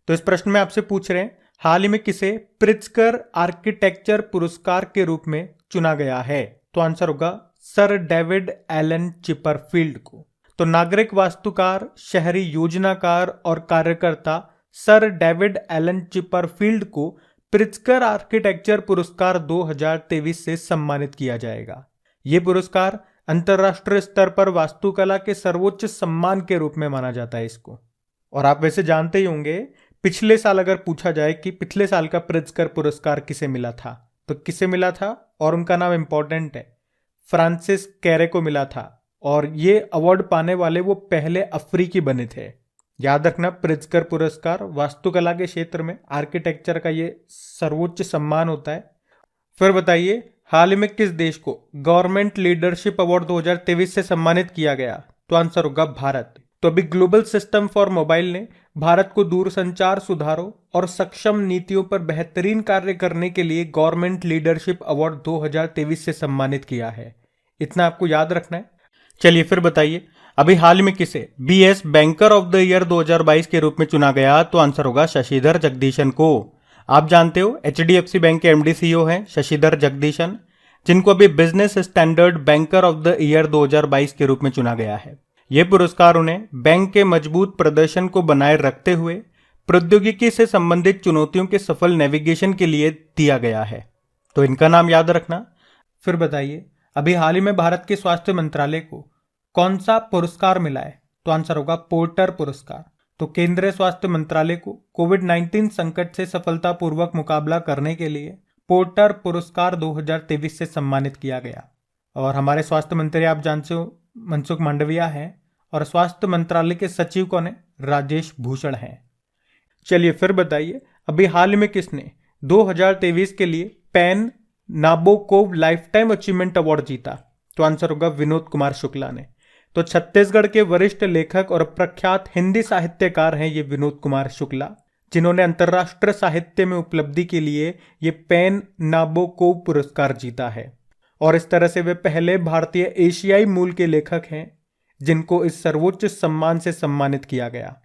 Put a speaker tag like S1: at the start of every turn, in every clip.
S1: तो इस प्रश्न में आपसे पूछ रहे हैं हाल ही में किसे प्रित्जकर आर्किटेक्चर पुरस्कार के रूप में चुना गया है। तो आंसर होगा सर डेविड एलन चिपरफील्ड को। तो नागरिक वास्तुकार, शहरी योजनाकार और कार्यकर्ता सर डेविड एलन चिपरफील्ड को प्रित्जकर आर्किटेक्चर पुरस्कार 2023 से सम्मानित किया जाएगा। ये पुरस्कार अंतर्राष्ट्रीय स्तर पर वास्तुकला के सर्वोच्च सम्मान के रूप में माना जाता है इसको। और आप वैसे जानते ही होंगे, पिछले साल अगर पूछा जाए कि पिछले साल का प्रित्जकर पुरस्कार किसे मिला था, तो किसे मिला था और उनका नाम इंपॉर्टेंट है, फ्रांसिस कैरे को मिला था। और ये अवार्ड पाने वाले वो पहले अफ्रीकी बने थे। याद रखना, प्रित्जकर पुरस्कार वास्तुकला के क्षेत्र में आर्किटेक्चर का ये सर्वोच्च सम्मान होता है। फिर बताइए, हाल ही में किस देश को गवर्नमेंट लीडरशिप अवार्ड 2023 से सम्मानित किया गया। तो आंसर होगा भारत। तो अभी ग्लोबल सिस्टम फॉर मोबाइल ने भारत को दूरसंचार सुधारों और सक्षम नीतियों पर बेहतरीन कार्य करने के लिए गवर्नमेंट लीडरशिप अवार्ड 2023 से सम्मानित किया है। इतना आपको याद रखना है। चलिए फिर बताइए, अभी हाल में किसे बीएस बैंकर ऑफ द ईयर 2022 के रूप में चुना गया। तो आंसर होगा शशिधर जगदीशन को। आप जानते हो एचडीएफसी बैंक के एमडी सीईओ हैं शशिधर जगदीशन, जिनको अभी business standard banker of the year 2022 के रूप में चुना गया है। यह पुरस्कार उन्हें बैंक के मजबूत प्रदर्शन को बनाए रखते हुए प्रौद्योगिकी से संबंधित चुनौतियों के सफल नेविगेशन के लिए दिया गया है। तो इनका नाम याद रखना। फिर बताइए, अभी हाल ही में भारत के स्वास्थ्य मंत्रालय को कौन सा पुरस्कार मिला है। तो आंसर होगा पोर्टर पुरस्कार। तो केंद्रीय स्वास्थ्य मंत्रालय को कोविड-19 संकट से सफलतापूर्वक मुकाबला करने के लिए पोर्टर पुरस्कार 2023 से सम्मानित किया गया। और हमारे स्वास्थ्य मंत्री आप जानते हो मनसुख मांडविया हैं, और स्वास्थ्य मंत्रालय के सचिव कौन है, राजेश भूषण हैं। चलिए फिर बताइए, अभी हाल में किसने 2023 के लिए PEN Nabokov lifetime achievement award जीता। तो आंसर होगा विनोद कुमार शुक्ला ने। तो छत्तीसगढ़ के वरिष्ठ लेखक और प्रख्यात हिंदी साहित्यकार हैं ये विनोद कुमार शुक्ला, जिन्होंने अंतर्राष्ट्रीय साहित्य में उपलब्धि के लिए ये पैन नाबोकोव पुरस्कार जीता है। और इस तरह से वे पहले भारतीय एशियाई मूल के लेखक हैं जिनको इस सर्वोच्च सम्मान से सम्मानित किया गया।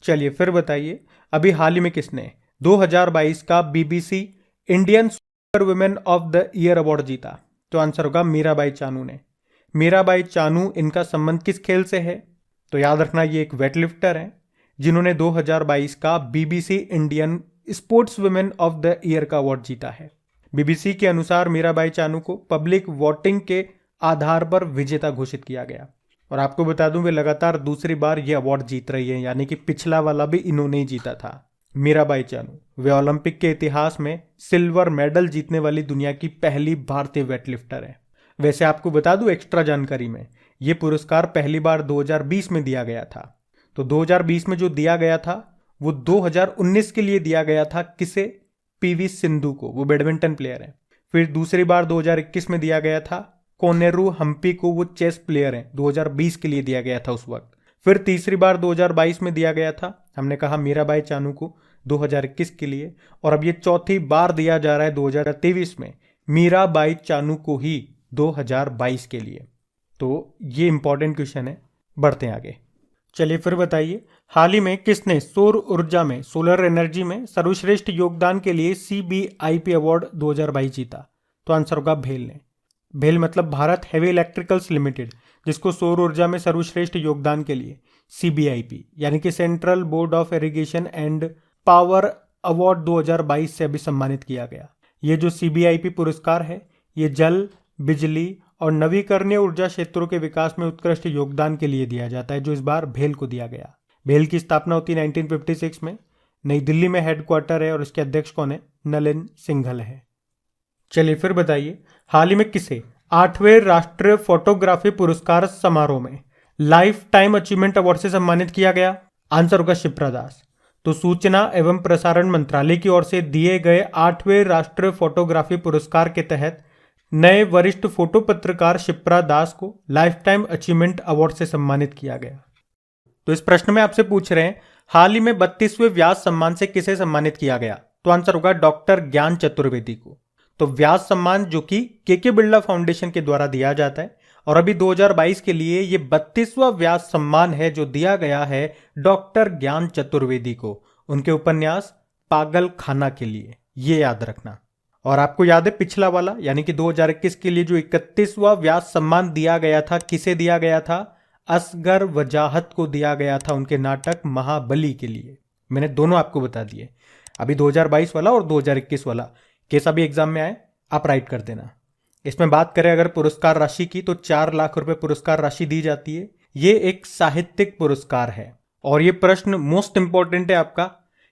S1: चलिए फिर बताइए, अभी हाल ही में किसने 2022 का BBC Indian super women of the year award जीता। तो आंसर होगा मीराबाई चानू ने। मीराबाई चानू, इनका संबंध किस खेल से है। तो याद रखना, ये एक वेटलिफ्टर हैं जिन्होंने 2022 का BBC Indian sports women of the year का अवार्ड जीता है। बीबीसी के अनुसार मीराबाई चानू को पब्लिक वोटिंग के आधार पर विजेता घोषित किया गया। और आपको बता दूं, वे लगातार दूसरी बार ये अवार्ड जीत रही है, यानी कि पिछला वाला भी इन्होंने ही जीता था। मीराबाई चानू, वे ओलंपिक के इतिहास में सिल्वर मेडल जीतने वाली दुनिया की पहली भारतीय वेटलिफ्टर है। वैसे आपको बता दूं एक्स्ट्रा जानकारी में, ये पुरस्कार पहली बार 2020 में दिया गया था। तो 2020 में जो दिया गया था वो 2019 के लिए दिया गया था किसे, पीवी सिंधु को, वो बैडमिंटन प्लेयर है। फिर दूसरी बार 2021 में दिया गया था कोनेरू हम्पी को, वो चेस प्लेयर हैं, 2020 के लिए दिया गया था उस वक्त। फिर तीसरी बार 2022 में दिया गया था, हमने कहा मीराबाई चानू को 2021 के लिए। और अब ये चौथी बार दिया जा रहा है 2023 में मीराबाई चानू को ही 2022 के लिए। तो ये इंपॉर्टेंट क्वेश्चन है, बढ़ते हैं आगे। चलिए फिर बताइए, हाल ही में किसने सौर ऊर्जा में, सोलर एनर्जी में सर्वश्रेष्ठ योगदान के लिए CBIP अवार्ड 2022 जीता। तो आंसर होगा भेल ने। भेल मतलब भारत हेवी इलेक्ट्रिकल्स लिमिटेड, जिसको सौर ऊर्जा में सर्वश्रेष्ठ योगदान के लिए CBIP यानी कि central board of irrigation and power award 2022 से अभी सम्मानित किया गया। ये जो CBIP पुरस्कार है, ये जल, बिजली और नवीकरणीय ऊर्जा क्षेत्रों के विकास में उत्कृष्ट योगदान के लिए दिया जाता है, जो इस बार भेल को दिया गया। भेल की स्थापना होती 1956 में, नई दिल्ली में हेडक्वार्टर है और इसके अध्यक्ष कौन है, नलिन सिंघल है। चलिए फिर बताइए, हाल ही में किसे 8वें राष्ट्रीय फोटोग्राफी पुरस्कार समारोह में लाइफ टाइम अचीवमेंट अवार्ड से सम्मानित किया गया। आंसर होगा शिप्रा दास। तो सूचना एवं प्रसारण मंत्रालय की ओर से दिए गए 8वें राष्ट्रीय फोटोग्राफी पुरस्कार के तहत नए वरिष्ठ फोटो पत्रकार शिप्रा दास को लाइफ टाइम अचीवमेंट अवार्ड से सम्मानित किया गया। तो इस प्रश्न में आपसे पूछ रहे हैं, हाल ही में 32वें व्यास सम्मान से किसे सम्मानित किया गया। तो आंसर होगा डॉक्टर ज्ञान चतुर्वेदी को। तो व्यास सम्मान जो कि के बिरला फाउंडेशन के द्वारा दिया जाता है, और अभी 2022 के लिए ये 32वां व्यास सम्मान है जो दिया गया है डॉक्टर ज्ञान चतुर्वेदी को। उनके उपन्यास पागल खाना के लिए, ये याद रखना। और आपको याद है पिछला वाला यानी कि 2021 के लिए जो 31वां व्यास सम्मान दिया गया था, किसे दिया गया था? असगर वजाहत को दिया गया था उनके नाटक महाबली के लिए। मैंने दोनों आपको बता दिए। अभी 2022 वाला और 2021 वाला कैसा भी एग्जाम में आए आप राइट कर देना। इसमें बात करें अगर पुरस्कार राशि की तो 4 लाख रुपए पुरस्कार राशि दी जाती है। ये एक साहित्यिक पुरस्कार है। और ये प्रश्न मोस्ट इंपॉर्टेंट है आपका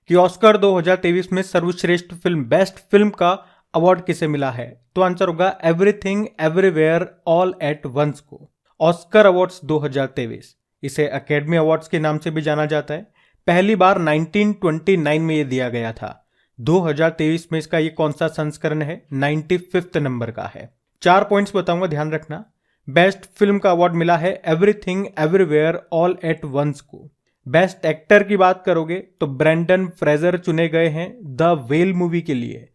S1: कि ऑस्कर 2023 में सर्वश्रेष्ठ फिल्म बेस्ट फिल्म का अवार्ड किसे मिला है? तो आंसर होगा everything everywhere all at once को। ऑस्कर अवार्ड्स 2023, इसे एकेडमी अवार्ड्स के नाम से भी जाना जाता है। पहली बार 1929 में ये दिया गया था। 2023 में इसका ये कौन सा संस्करण है? 95th नंबर का है। 4 पॉइंट्स बताऊंगा, ध्यान रखना। बेस्ट फिल्म का अवार्ड मिला है everything everywhere all at once को। बेस्ट एक्टर की बात करोगे तो ब्रेंडन फ्रेजर चुने गए हैं द वेल मूवी के लिए।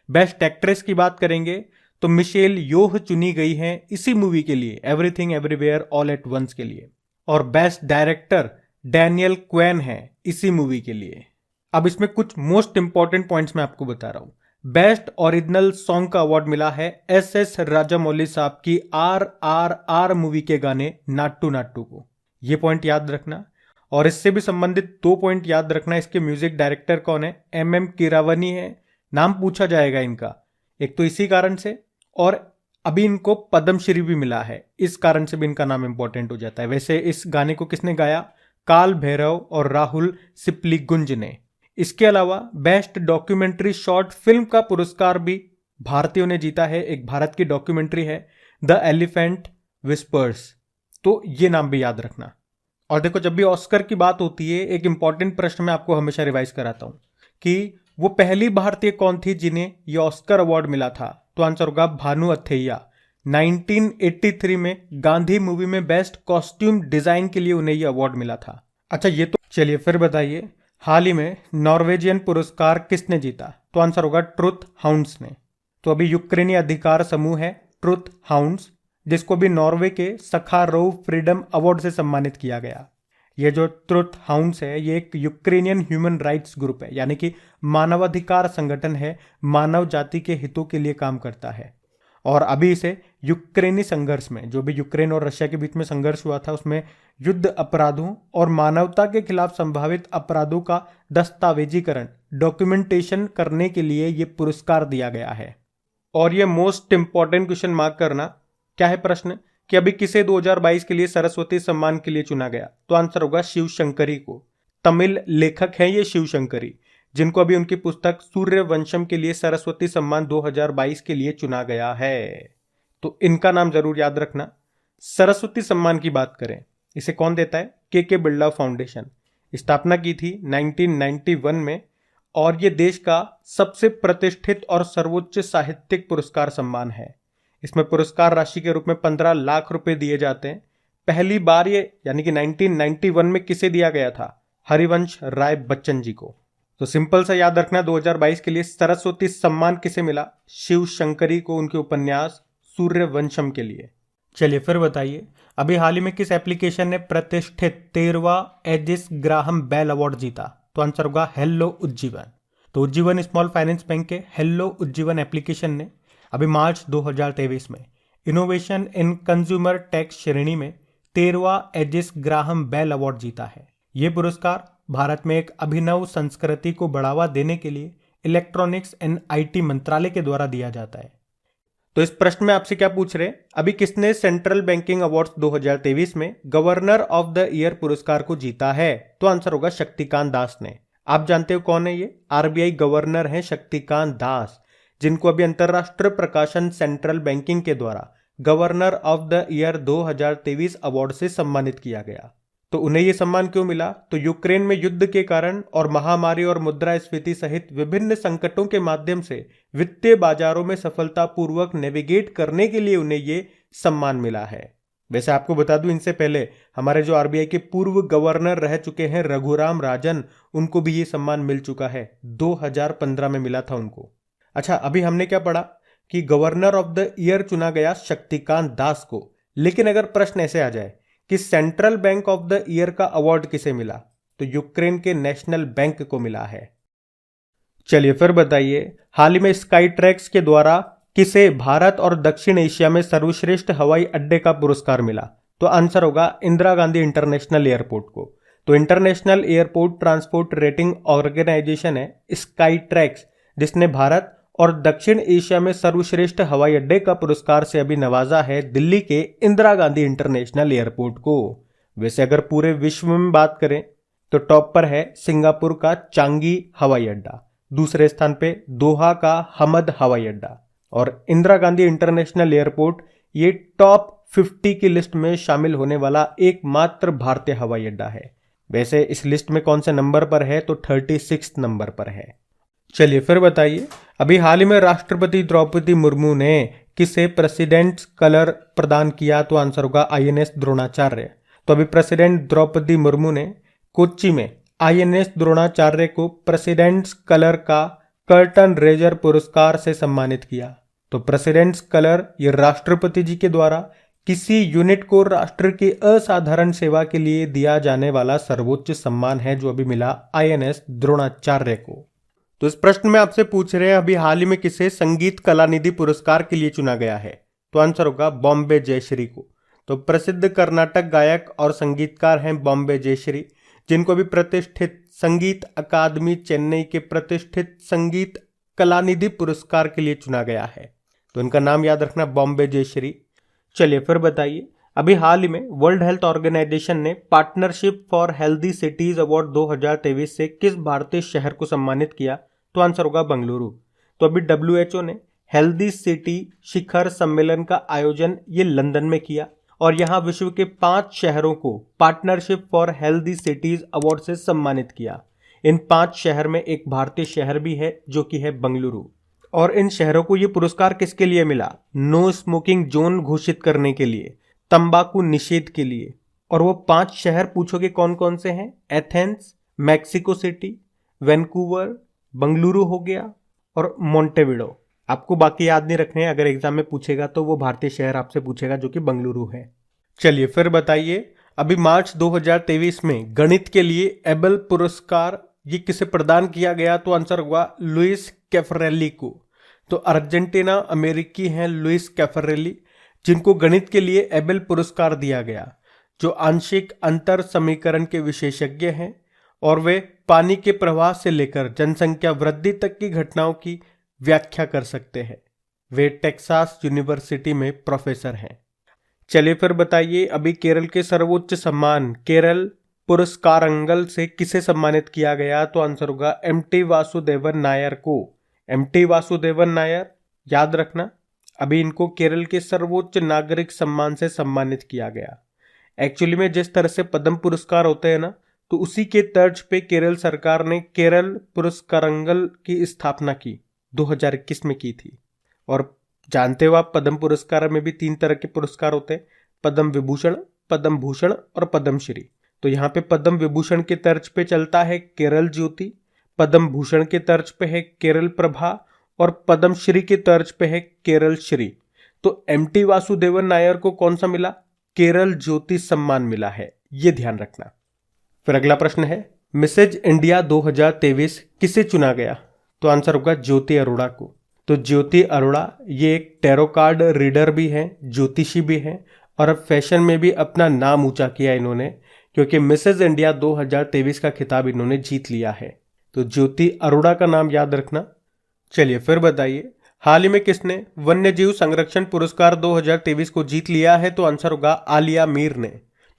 S1: बेस्ट एक्ट्रेस की बात करेंगे तो मिशेल योह चुनी गई हैं इसी मूवी के लिए, everything everywhere all at once के लिए। और बेस्ट डायरेक्टर डैनियल क्वेन है इसी मूवी के लिए। अब इसमें कुछ मोस्ट इंपॉर्टेंट पॉइंट्स मैं आपको बता रहा हूं। बेस्ट ओरिजिनल सॉन्ग का अवार्ड मिला है एस राजामौली साहब की RRR मूवी के गाने नाट्टू नाट्टू को। ये पॉइंट याद रखना। और इससे भी संबंधित 2 पॉइंट याद रखना। इसके म्यूजिक डायरेक्टर कौन है? MM कीरावनी है। नाम पूछा जाएगा इनका, एक तो इसी कारण से, और अभी इनको पद्मश्री भी मिला है, इस कारण से भी इनका नाम इंपॉर्टेंट हो जाता है। वैसे इस गाने को किसने गाया? काल भैरव और राहुल सिप्लीगुंज ने। इसके अलावा बेस्ट डॉक्यूमेंट्री शॉर्ट फिल्म का पुरस्कार भी भारतीयों ने जीता है। एक भारत की डॉक्यूमेंट्री है द एलिफेंट विस्पर्स, तो ये नाम भी याद रखना। और देखो, जब भी ऑस्कर की बात होती है एक इंपॉर्टेंट प्रश्न मैं आपको हमेशा रिवाइज कराता हूं कि वो पहली भारतीय कौन थी जिन्हें ये ऑस्कर अवार्ड मिला था? तो आंसर होगा भानु अथैया। 1983 में गांधी मूवी में बेस्ट कॉस्ट्यूम डिजाइन के लिए उन्हें ये अवार्ड मिला था। अच्छा, ये तो चलिए फिर बताइए, हाल ही में नॉर्वेजियन पुरस्कार किसने जीता? तो आंसर होगा ट्रुथ हाउंड्स ने। तो अभी यूक्रेनी अधिकार समूह है ट्रुथ हाउंड्स, जिसको भी नॉर्वे के सखारोव फ्रीडम अवार्ड से सम्मानित किया गया। ये जो ट्रुथ हाउंड्स है ये एक यूक्रेनियन ह्यूमन राइट्स ग्रुप है, यानी कि मानवाधिकार संगठन है, मानव जाति के हितों के लिए काम करता है। और अभी इसे यूक्रेनी संघर्ष में, जो भी यूक्रेन और रशिया के बीच में संघर्ष हुआ था, उसमें युद्ध अपराधों और मानवता के खिलाफ संभावित अपराधों का दस्तावेजीकरण, डॉक्यूमेंटेशन करने के लिए ये पुरस्कार दिया गया है। और ये मोस्ट इंपॉर्टेंट क्वेश्चन मार्क करना, क्या है प्रश्न कि अभी किसे 2022 के लिए सरस्वती सम्मान के लिए चुना गया? तो आंसर होगा शिव शंकरी को। तमिल लेखक हैं ये शिव शंकरी, जिनको अभी उनकी पुस्तक सूर्यवंशम के लिए सरस्वती सम्मान 2022 के लिए चुना गया है। तो इनका नाम जरूर याद रखना। सरस्वती सम्मान की बात करें, इसे कौन देता है? के बिरला फाउंडेशन। स्थापना की थी 1991 में, और ये देश का सबसे प्रतिष्ठित और सर्वोच्च साहित्यिक पुरस्कार सम्मान है। इसमें पुरस्कार राशि के रूप में 15 लाख रुपए दिए जाते हैं। पहली बार ये यानी कि 1991 में किसे दिया गया था? हरिवंश राय बच्चन जी को। तो सिंपल सा याद रखना, 2022 के लिए सरस्वती सम्मान किसे मिला? शिव शंकरी को, उनके उपन्यास सूर्यवंशम के लिए। चलिए फिर बताइए, अभी हाल ही में किस एप्लीकेशन ने प्रतिष्ठित 13वां एजिस ग्राहम बेल अवार्ड जीता? तो आंसर होगा हेलो उज्जीवन। तो उज्जीवन स्मॉल फाइनेंस बैंक के हेलो उज्जीवन एप्लीकेशन ने अभी मार्च 2023 में इनोवेशन इन कंज्यूमर टैक्स श्रेणी में 13वां एजिस ग्राहम बेल अवार्ड जीता है। ये पुरस्कार भारत में एक अभिनव संस्कृति को बढ़ावा देने के लिए इलेक्ट्रॉनिक्स एंड IT मंत्रालय के द्वारा दिया जाता है। तो इस प्रश्न में आपसे क्या पूछ रहे हैं, अभी किसने सेंट्रल बैंकिंग अवार्ड्स 2023 में गवर्नर ऑफ द ईयर पुरस्कार को जीता है? तो आंसर होगा शक्तिकांत दास ने। आप जानते हो कौन है ये? RBI गवर्नर हैं शक्तिकांत दास, जिनको अभी अंतरराष्ट्रीय प्रकाशन सेंट्रल बैंकिंग के द्वारा governor of the year 2023 award से सम्मानित किया गया। तो उन्हें यह सम्मान क्यों मिला? तो यूक्रेन में युद्ध के कारण और महामारी और मुद्रास्फीति सहित विभिन्न संकटों के माध्यम से वित्तीय बाजारों में सफलतापूर्वक नेविगेट करने के लिए उन्हें यह सम्मान मिला है। वैसे आपको बता दूं, इनसे पहले हमारे जो RBI के पूर्व गवर्नर रह चुके हैं रघुराम राजन, उनको भी ये सम्मान मिल चुका है। 2015 में मिला था उनको। अच्छा, अभी हमने क्या पढ़ा कि गवर्नर ऑफ द ईयर चुना गया शक्तिकांत दास को, लेकिन अगर प्रश्न ऐसे आ जाए कि central bank of the year का अवार्ड किसे मिला? तो यूक्रेन के नेशनल बैंक को मिला है। चलिए फिर बताइए, हाल ही में स्काई ट्रैक्स के द्वारा किसे भारत और दक्षिण एशिया में सर्वश्रेष्ठ हवाई अड्डे का पुरस्कार मिला? तो आंसर होगा इंदिरा गांधी इंटरनेशनल एयरपोर्ट को। तो international airport transport rating organisation है स्काई ट्रैक्स, जिसने भारत और दक्षिण एशिया में सर्वश्रेष्ठ हवाई अड्डे का पुरस्कार से अभी नवाजा है दिल्ली के इंदिरा गांधी इंटरनेशनल एयरपोर्ट को। वैसे अगर पूरे विश्व में बात करें तो टॉप पर है सिंगापुर का चांगी हवाई अड्डा, दूसरे स्थान पे दोहा का हमद हवाई अड्डा, और इंदिरा गांधी इंटरनेशनल एयरपोर्ट ये टॉप 50 की लिस्ट में शामिल होने वाला एकमात्र भारतीय हवाई अड्डा है। वैसे इस लिस्ट में कौन से नंबर पर है? तो 36 नंबर पर है। चलिए फिर बताइए, अभी हाल ही में राष्ट्रपति द्रौपदी मुर्मू ने किसे प्रेसिडेंट्स कलर प्रदान किया? तो आंसर होगा INS द्रोणाचार्य। तो अभी प्रेसिडेंट द्रौपदी मुर्मू ने कोच्चि में INS द्रोणाचार्य को प्रेसिडेंट्स कलर का कर्टन रेजर पुरस्कार से सम्मानित किया। तो प्रेसिडेंट्स कलर ये राष्ट्रपति जी के द्वारा किसी यूनिट को राष्ट्र की असाधारण सेवा के लिए दिया जाने वाला सर्वोच्च सम्मान है, जो अभी मिला INS द्रोणाचार्य को। तो इस प्रश्न में आपसे पूछ रहे हैं अभी हाल ही में किसे संगीत कलानिधि पुरस्कार के लिए चुना गया है? तो आंसर होगा बॉम्बे जयश्री को। तो प्रसिद्ध कर्नाटक गायक और संगीतकार हैं बॉम्बे जयश्री, जिनको भी प्रतिष्ठित संगीत अकादमी चेन्नई के प्रतिष्ठित संगीत कलानिधि पुरस्कार के लिए चुना गया है। तो इनका नाम याद रखना, बॉम्बे जयश्री। चलिए फिर बताइए, अभी हाल ही में वर्ल्ड हेल्थ ऑर्गेनाइजेशन ने partnership for healthy cities award 2023 से किस भारतीय शहर को सम्मानित किया? तो आंसर होगा बंगलुरु। तो अभी WHO ने हेल्दी सिटी शिखर सम्मेलन का आयोजन ये लंदन में किया, और यहाँ विश्व के 5 शहरों को partnership for healthy cities award से सम्मानित किया। इन 5 शहर में एक भारतीय शहर भी है, जो कि है बंगलुरु। और इन शहरों को ये पुरस्कार किसके लिए मिला? नो स्मोकिंग जोन घोषित करने के लिए, तंबाकू निषेध के लिए। और वो 5 शहर पूछोगे कौन कौन से हैं? Athens, Mexico city, Vancouver, Bengaluru हो गया, और मोंटेविडो। आपको बाकी याद नहीं रखने हैं, अगर एग्जाम में पूछेगा तो वो भारतीय शहर आपसे पूछेगा, जो कि बंगलुरु है। चलिए फिर बताइए, अभी मार्च 2023 में गणित के लिए एबल पुरस्कार ये किसे प्रदान किया गया? तो आंसर होगा लुइस कैफरेली को। तो अर्जेंटीना अमेरिकी हैं लुइस कैफरेली, जिनको गणित के लिए एबल पुरस्कार दिया गया, जो आंशिक अंतर समीकरण के विशेषज्ञ हैं, और वे पानी के प्रवाह से लेकर जनसंख्या वृद्धि तक की घटनाओं की व्याख्या कर सकते हैं। वे टेक्सास यूनिवर्सिटी में प्रोफेसर हैं। चलिए फिर बताइए, अभी केरल के सर्वोच्च सम्मान केरल पुरस्कारंगल से किसे सम्मानित किया गया? तो आंसर होगा MT वासुदेवन नायर को। MT वासुदेवन नायर याद रखना, अभी इनको केरल के सर्वोच्च नागरिक सम्मान से सम्मानित किया गया। एक्चुअली में जिस तरह से पद्म पुरस्कार होते हैं ना, तो उसी के तर्ज पे केरल सरकार ने केरल पुरस्कारंगल की स्थापना की 2021 में की थी। और जानते हो आप, पद्म पुरस्कार में भी 3 तरह के पुरस्कार होते हैं, पद्म विभूषण, पद्म भूषण और पद्मश्री। तो यहाँ पे पद्म विभूषण के तर्ज पे चलता है केरल ज्योति, पद्म भूषण के तर्ज पे है केरल प्रभा, और पद्मश्री के तर्ज पे है केरल श्री। तो MT वासुदेवन नायर को कौन सा मिला? केरल ज्योति सम्मान मिला है, ये ध्यान रखना। फिर अगला प्रश्न है, मिसेज इंडिया 2023 किसे चुना गया? तो आंसर होगा ज्योति अरोड़ा को। तो ज्योति अरोड़ा ये एक टैरो कार्ड रीडर भी हैं, ज्योतिषी भी हैं, और अब फैशन में भी अपना नाम ऊंचा किया इन्होंने, क्योंकि मिसेज इंडिया 2023 का खिताब इन्होंने जीत लिया है। तो ज्योति अरोड़ा का नाम याद रखना। चलिए फिर बताइए, हाल ही में किसने वन्यजीव संरक्षण पुरस्कार 2023 को जीत लिया है? तो आंसर होगा आलिया मीर ने।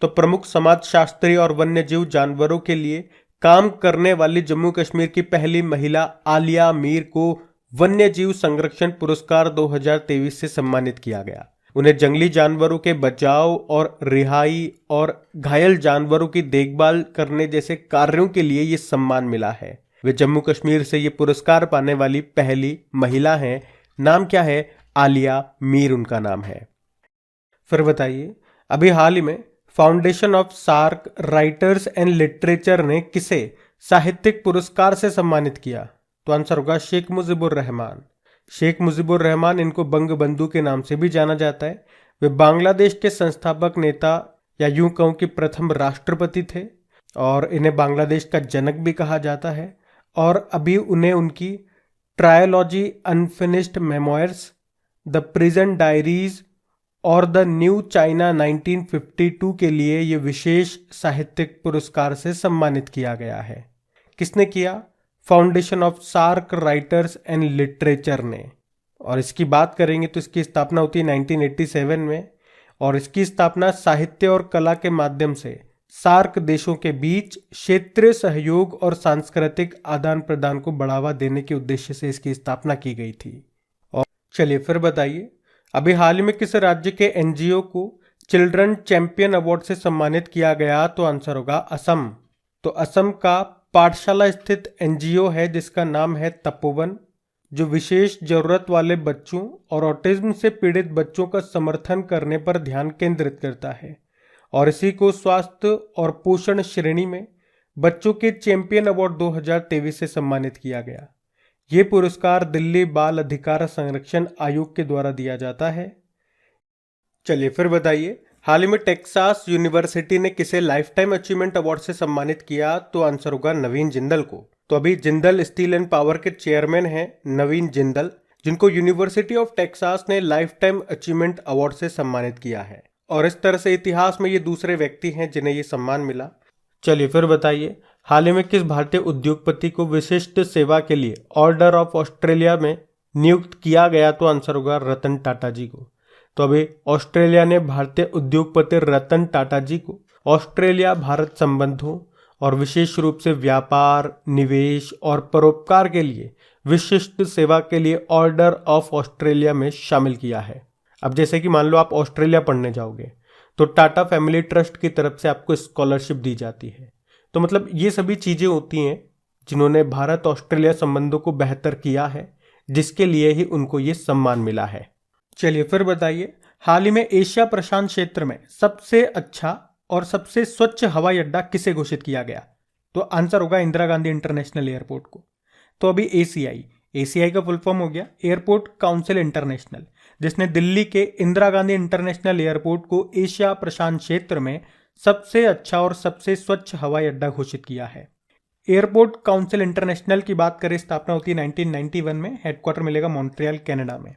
S1: तो प्रमुख समाजशास्त्री और वन्यजीव जानवरों के लिए काम करने वाली जम्मू कश्मीर की पहली महिला आलिया मीर को वन्यजीव संरक्षण पुरस्कार 2023 से सम्मानित किया गया। उन्हें जंगली जानवरों के बचाव और रिहाई और घायल जानवरों की देखभाल करने जैसे कार्यों के लिए ये सम्मान मिला है। वे जम्मू कश्मीर से ये पुरस्कार पाने वाली पहली महिला हैं। नाम क्या है? आलिया मीर उनका नाम है। फिर बताइए, अभी हाल ही में foundation of SAARC writers and literature ने किसे साहित्यिक पुरस्कार से सम्मानित किया? तो आंसर होगा शेख मुजीबुर रहमान। शेख मुजीबुर रहमान, इनको बंगबंधु के नाम से भी जाना जाता है। वे बांग्लादेश के संस्थापक नेता, या यूं कहूं कि प्रथम राष्ट्रपति थे, और इन्हें बांग्लादेश का जनक भी कहा जाता है। और अभी उन्हें उनकी trilogy unfinished memoirs, the prison diaries और द न्यू चाइना 1952 के लिए ये विशेष साहित्यिक पुरस्कार से सम्मानित किया गया है। किसने किया? Foundation of SAARC writers and literature ने। और इसकी बात करेंगे तो इसकी स्थापना होती है 1987 में, और इसकी स्थापना साहित्य और कला के माध्यम से सार्क देशों के बीच क्षेत्रीय सहयोग और सांस्कृतिक आदान प्रदान को बढ़ावा देने के उद्देश्य से इसकी स्थापना की गई थी। और चलिए फिर बताइए, अभी हाल ही में किस राज्य के एनजीओ को चिल्ड्रन चैंपियन अवार्ड से सम्मानित किया गया? तो आंसर होगा असम। तो असम का पाठशाला स्थित एनजीओ है जिसका नाम है तपोवन, जो विशेष जरूरत वाले बच्चों और ऑटिज्म से पीड़ित बच्चों का समर्थन करने पर ध्यान केंद्रित करता है। और इसी को स्वास्थ्य और पोषण श्रेणी में बच्चों के चैंपियन अवार्ड 2023 से सम्मानित किया गया। ये पुरस्कार दिल्ली बाल अधिकार संरक्षण आयोग के द्वारा दिया जाता है। चलिए फिर बताइए, हाल ही में टेक्सास यूनिवर्सिटी ने किसे लाइफ टाइम अचीवमेंट अवार्ड से सम्मानित किया? तो आंसर होगा नवीन जिंदल को। तो अभी जिंदल स्टील एंड पावर के चेयरमैन हैं नवीन जिंदल, जिनको यूनिवर्सिटी ऑफ टेक्सास ने लाइफ टाइम अचीवमेंट अवार्ड से सम्मानित किया है। और इस तरह से इतिहास में ये दूसरे व्यक्ति हैं जिन्हें ये सम्मान मिला। चलिए फिर बताइए, हाल ही में किस भारतीय उद्योगपति को विशिष्ट सेवा के लिए ऑर्डर ऑफ ऑस्ट्रेलिया में नियुक्त किया गया? तो आंसर होगा रतन टाटा जी को। तो अभी ऑस्ट्रेलिया ने भारतीय उद्योगपति रतन टाटा जी को ऑस्ट्रेलिया भारत संबंधों और विशेष रूप से व्यापार, निवेश और परोपकार के लिए विशिष्ट सेवा के लिए ऑर्डर ऑफ ऑस्ट्रेलिया में शामिल किया है। अब जैसे कि मान लो आप ऑस्ट्रेलिया पढ़ने जाओगे तो टाटा फैमिली ट्रस्ट की तरफ से आपको स्कॉलरशिप दी जाती है। तो मतलब ये सभी चीज़ें होती हैं जिन्होंने भारत ऑस्ट्रेलिया संबंधों को बेहतर किया है, जिसके लिए ही उनको ये सम्मान मिला है। चलिए फिर बताइए, हाल ही में एशिया प्रशांत क्षेत्र में सबसे अच्छा और सबसे स्वच्छ हवाई अड्डा किसे घोषित किया गया? तो आंसर होगा इंदिरा गांधी इंटरनेशनल एयरपोर्ट को। तो अभी एसीआई का फुल फॉर्म हो गया एयरपोर्ट काउंसिल इंटरनेशनल, जिसने दिल्ली के इंदिरा गांधी इंटरनेशनल एयरपोर्ट को एशिया प्रशांत क्षेत्र में सबसे अच्छा और सबसे स्वच्छ हवाई अड्डा घोषित किया है। एयरपोर्ट काउंसिल इंटरनेशनल की बात करें, स्थापना होती है 1991 में, हेडक्वार्टर मिलेगा मॉन्ट्रियल कनाडा में।